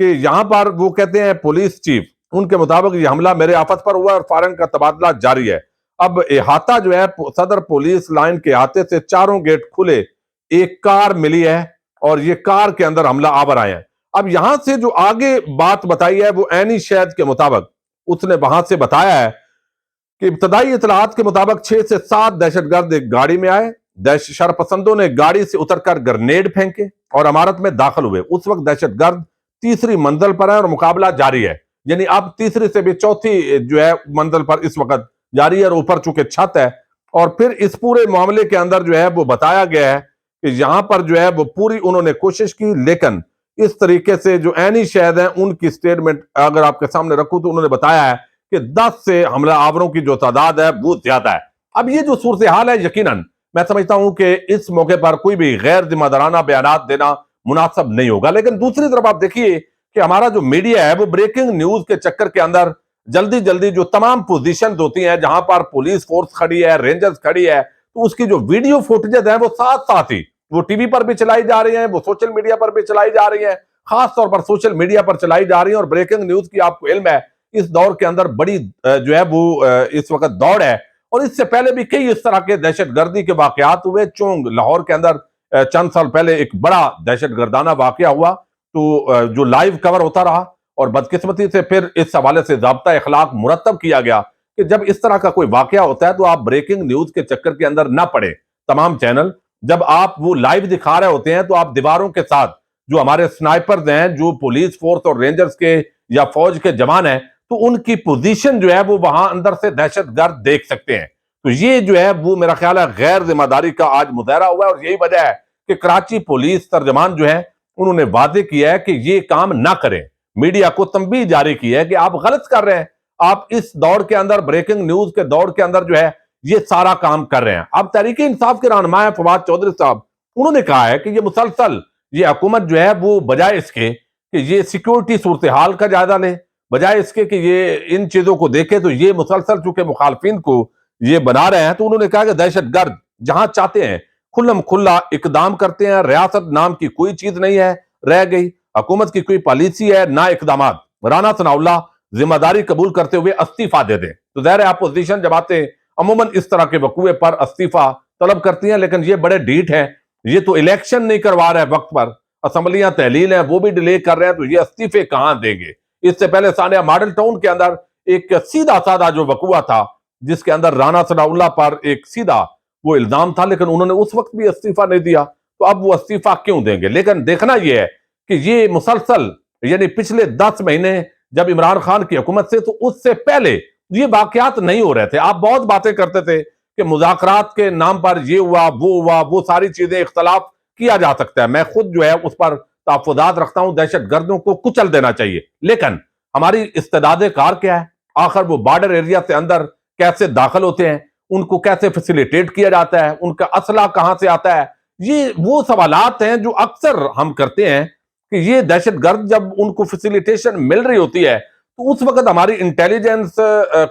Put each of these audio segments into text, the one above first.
کہ یہاں پر وہ کہتے ہیں پولیس چیف، ان کے مطابق یہ حملہ میرے آفت پر ہوا اور فائرنگ کا تبادلہ جاری ہے۔ اب احاطہ جو ہے صدر پولیس لائن کے احاطے سے چاروں گیٹ کھلے، ایک کار ملی ہے اور یہ کار کے اندر حملہ آور آئے ہیں۔ اب یہاں سے جو آگے بات بتائی ہے وہ اینی شہد کے مطابق اس نے وہاں سے بتایا ہے کہ ابتدائی اطلاعات کے مطابق 6 سے 7 دہشت گرد ایک گاڑی میں آئے، شرپسندوں نے گاڑی سے اتر کر گرنیڈ پھینکے اور عمارت میں داخل ہوئے۔ اس وقت دہشت گرد تیسری منزل پر ہیں اور مقابلہ جاری ہے، یعنی اب تیسری سے بھی چوتھی جو ہے منزل پر اس وقت جاری ہے اور اوپر چونکہ چھت ہے۔ اور پھر اس پورے معاملے کے اندر جو ہے وہ بتایا گیا ہے کہ یہاں پر جو ہے وہ پوری انہوں نے کوشش کی، لیکن اس طریقے سے جو اینی شہد ہیں ان کی سٹیٹمنٹ اگر آپ کے سامنے رکھوں تو انہوں نے بتایا ہے کہ 10 سے حملہ آوروں کی جو تعداد ہے وہ زیادہ ہے۔ اب یہ جو صورتحال ہے یقیناً میں سمجھتا ہوں کہ اس موقع پر کوئی بھی غیر ذمہ دارانہ بیانات دینا مناسب نہیں ہوگا، لیکن دوسری طرف آپ دیکھیے کہ ہمارا جو میڈیا ہے وہ بریکنگ نیوز کے چکر کے اندر جلدی جلدی جو تمام پوزیشنز ہوتی ہیں جہاں پر پولیس فورس کھڑی ہے، رینجرز کھڑی ہے، تو اس کی جو ویڈیو فوٹیجز ہیں وہ ساتھ ساتھ ہی وہ ٹی وی پر بھی چلائی جا رہی ہیں، وہ سوشل میڈیا پر بھی چلائی جا رہی ہیں، خاص طور پر سوشل میڈیا پر چلائی جا رہی ہیں۔ اور بریکنگ نیوز کی آپ کو علم ہے اس دور کے اندر بڑی جو ہے وہ اس وقت دوڑ ہے، اور اس سے پہلے بھی کئی اس طرح کے دہشت گردی کے واقعات ہوئے۔ چونگ لاہور کے اندر چند سال پہلے ایک بڑا دہشت گردانہ واقعہ ہوا تو جو لائیو کور ہوتا رہا، اور بدقسمتی سے پھر اس حوالے سے ضابطہ اخلاق مرتب کیا گیا کہ جب اس طرح کا کوئی واقعہ ہوتا ہے تو آپ بریکنگ نیوز کے چکر کے اندر نہ پڑے۔ تمام چینل جب آپ وہ لائیو دکھا رہے ہوتے ہیں تو آپ دیواروں کے ساتھ جو ہمارے سنائپرز ہیں، جو پولیس فورس اور رینجرز کے یا فوج کے جوان ہیں، تو ان کی پوزیشن جو ہے وہ وہاں اندر سے دہشت گرد دیکھ سکتے ہیں۔ تو یہ جو ہے وہ میرا خیال ہے غیر ذمہ داری کا آج مظاہرہ ہوا ہے، اور یہی وجہ ہے کہ کراچی پولیس ترجمان جو ہے انہوں نے واضح کیا ہے کہ یہ کام نہ کریں، میڈیا کو تنبیہ جاری کی ہے کہ آپ غلط کر رہے ہیں، آپ اس دور کے اندر بریکنگ نیوز کے دور کے اندر جو ہے یہ سارا کام کر رہے ہیں۔ اب تحریک انصاف کے رہنما ہیں فواد چودھری صاحب، انہوں نے کہا ہے کہ یہ مسلسل یہ حکومت جو ہے وہ بجائے اس کے کہ یہ سیکیورٹی صورتحال کا جائزہ لے، بجائے اس کے کہ یہ ان چیزوں کو دیکھے، تو یہ مسلسل چونکہ مخالفین کو یہ بنا رہے ہیں، تو انہوں نے کہا کہ دہشت گرد جہاں چاہتے ہیں کھلم کھلا اقدام کرتے ہیں، ریاست نام کی کوئی چیز نہیں ہے رہ گئی، حکومت کی کوئی پالیسی ہے نہ اقدامات۔ رانا ثناء اللہ ذمہ داری قبول کرتے ہوئے استعفیٰ دے دیں، تو ظاہر ہے اپوزیشن جماعتیں عموماً اس طرح کے وقوع پر استعفیٰ طلب کرتی ہیں، لیکن یہ بڑے ڈھیٹ ہیں، یہ تو الیکشن نہیں کروا رہے وقت پر، اسمبلیاں تحلیل ہیں وہ بھی ڈیلے کر رہے ہیں، تو یہ استعفے کہاں دیں گے؟ اس سے پہلے ثانیہ ماڈل ٹاؤن کے اندر ایک سیدھا سادہ جو وقوع تھا جس کے اندر رانا ثناء اللہ پر ایک سیدھا وہ الزام تھا، لیکن انہوں نے اس وقت بھی استعفیٰ نہیں دیا، تو اب وہ استعفیٰ کیوں دیں گے؟ لیکن دیکھنا یہ ہے کہ یہ مسلسل یعنی پچھلے 10 مہینے جب عمران خان کی حکومت سے، تو اس سے پہلے یہ واقعات نہیں ہو رہے تھے۔ آپ بہت باتیں کرتے تھے کہ مذاکرات کے نام پر یہ ہوا، وہ ساری چیزیں اختلاف کیا جا سکتا ہے، میں خود جو ہے اس پر تحفظات رکھتا ہوں، دہشت گردوں کو کچل دینا چاہیے، لیکن ہماری استعداد کار کیا ہے؟ آخر وہ بارڈر ایریا سے اندر کیسے داخل ہوتے ہیں، ان کو کیسے فیسیلیٹیٹ کیا جاتا ہے، ان کا اسلحہ کہاں سے آتا ہے؟ یہ وہ سوالات ہیں جو اکثر ہم کرتے ہیں کہ یہ دہشت گرد جب ان کو فیسیلیٹیشن مل رہی ہوتی ہے تو اس وقت ہماری انٹیلیجنس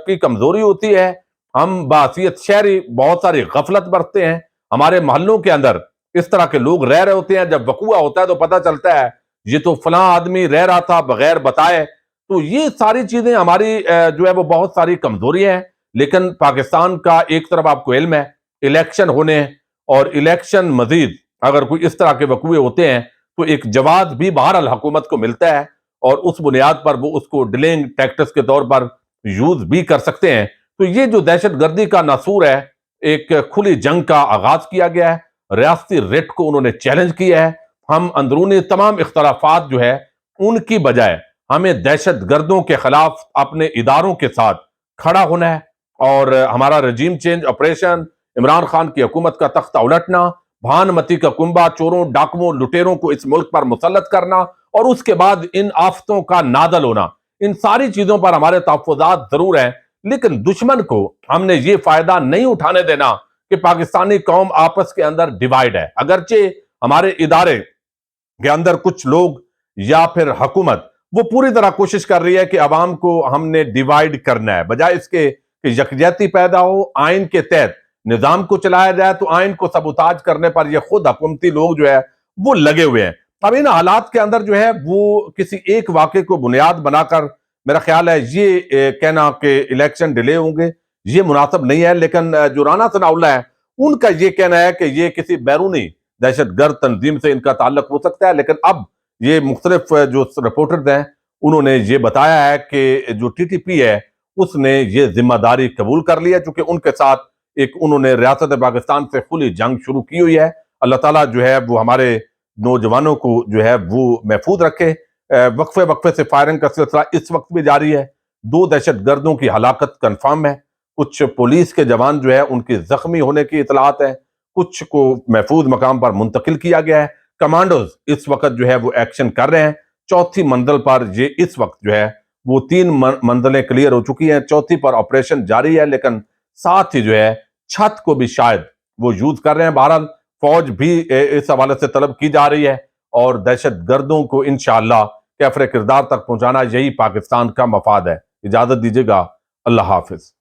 کی کمزوری ہوتی ہے، ہم بحیثیت شہری بہت ساری غفلت برتتے ہیں، ہمارے محلوں کے اندر اس طرح کے لوگ رہ رہے ہوتے ہیں، جب وقوع ہوتا ہے تو پتہ چلتا ہے یہ تو فلاں آدمی رہ رہا تھا بغیر بتائے۔ تو یہ ساری چیزیں ہماری جو ہے وہ بہت ساری کمزوریاں ہیں، لیکن پاکستان کا ایک طرف آپ کو علم ہے الیکشن ہونے، اور الیکشن مزید اگر کوئی اس طرح کے وقوع ہوتے ہیں تو ایک جواب بھی بہرحال حکومت کو ملتا ہے، اور اس بنیاد پر وہ اس کو ڈیلنگ ٹیکٹس کے طور پر یوز بھی کر سکتے ہیں۔ تو یہ جو دہشت گردی کا ناسور ہے، ایک کھلی جنگ کا آغاز کیا گیا ہے، ریاستی ریٹ کو انہوں نے چیلنج کیا ہے۔ ہم اندرونی تمام اختلافات جو ہے ان کی بجائے ہمیں دہشت گردوں کے خلاف اپنے اداروں کے ساتھ کھڑا ہونا ہے، اور ہمارا regime change operation, Imran Khan کی حکومت کا تختہ الٹنا، بھانمتی کا کنبہ، چوروں ڈاکوؤں لٹیروں کو اس ملک پر مسلط کرنا، اور اس کے بعد ان آفتوں کا نادل ہونا، ان ساری چیزوں پر ہمارے تحفظات ضرور ہیں، لیکن دشمن کو ہم نے یہ فائدہ نہیں اٹھانے دینا کہ پاکستانی قوم آپس کے اندر ڈیوائیڈ ہے۔ اگرچہ ہمارے ادارے کے اندر کچھ لوگ یا پھر حکومت وہ پوری طرح کوشش کر رہی ہے کہ عوام کو ہم نے ڈیوائیڈ کرنا ہے، بجائے اس کے کہ یکجہتی پیدا ہو، آئین کے تحت نظام کو چلایا جائے، تو آئین کو سبوتاج کرنے پر یہ خود حکومتی لوگ جو ہے وہ لگے ہوئے ہیں۔ اب ان حالات کے اندر جو ہے وہ کسی ایک واقعے کو بنیاد بنا کر میرا خیال ہے یہ کہنا کہ الیکشن ڈیلے ہوں گے یہ مناسب نہیں ہے، لیکن جو رانا ثناء اللہ ہے ان کا یہ کہنا ہے کہ یہ کسی بیرونی دہشت گرد تنظیم سے ان کا تعلق ہو سکتا ہے، لیکن اب یہ مختلف جو رپورٹرز ہیں انہوں نے یہ بتایا ہے کہ جو ٹی ٹی پی ہے اس نے یہ ذمہ داری قبول کر لی ہے، چونکہ ان کے ساتھ ایک انہوں نے ریاست پاکستان سے کھلی جنگ شروع کی ہوئی ہے۔ اللہ تعالیٰ جو ہے وہ ہمارے نوجوانوں کو جو ہے وہ محفوظ رکھے۔ وقفے وقفے سے فائرنگ کا سلسلہ اس وقت بھی جاری ہے، 2 دہشت گردوں کی ہلاکت کنفرم ہے، کچھ پولیس کے جوان جو ہے ان کی زخمی ہونے کی اطلاعات ہیں، کچھ کو محفوظ مقام پر منتقل کیا گیا ہے۔ کمانڈوز اس وقت جو ہے وہ ایکشن کر رہے ہیں، چوتھی منزل پر یہ اس وقت جو ہے وہ 3 منزلیں کلیئر ہو چکی ہیں، چوتھی پر آپریشن جاری ہے، لیکن ساتھ ہی جو ہے چھت کو بھی شاید وہ یوز کر رہے ہیں۔ بہرحال فوج بھی اس حوالے سے طلب کی جا رہی ہے اور دہشت گردوں کو انشاءاللہ کیفر کردار تک پہنچانا یہی پاکستان کا مفاد ہے۔ اجازت دیجیے گا، اللہ حافظ۔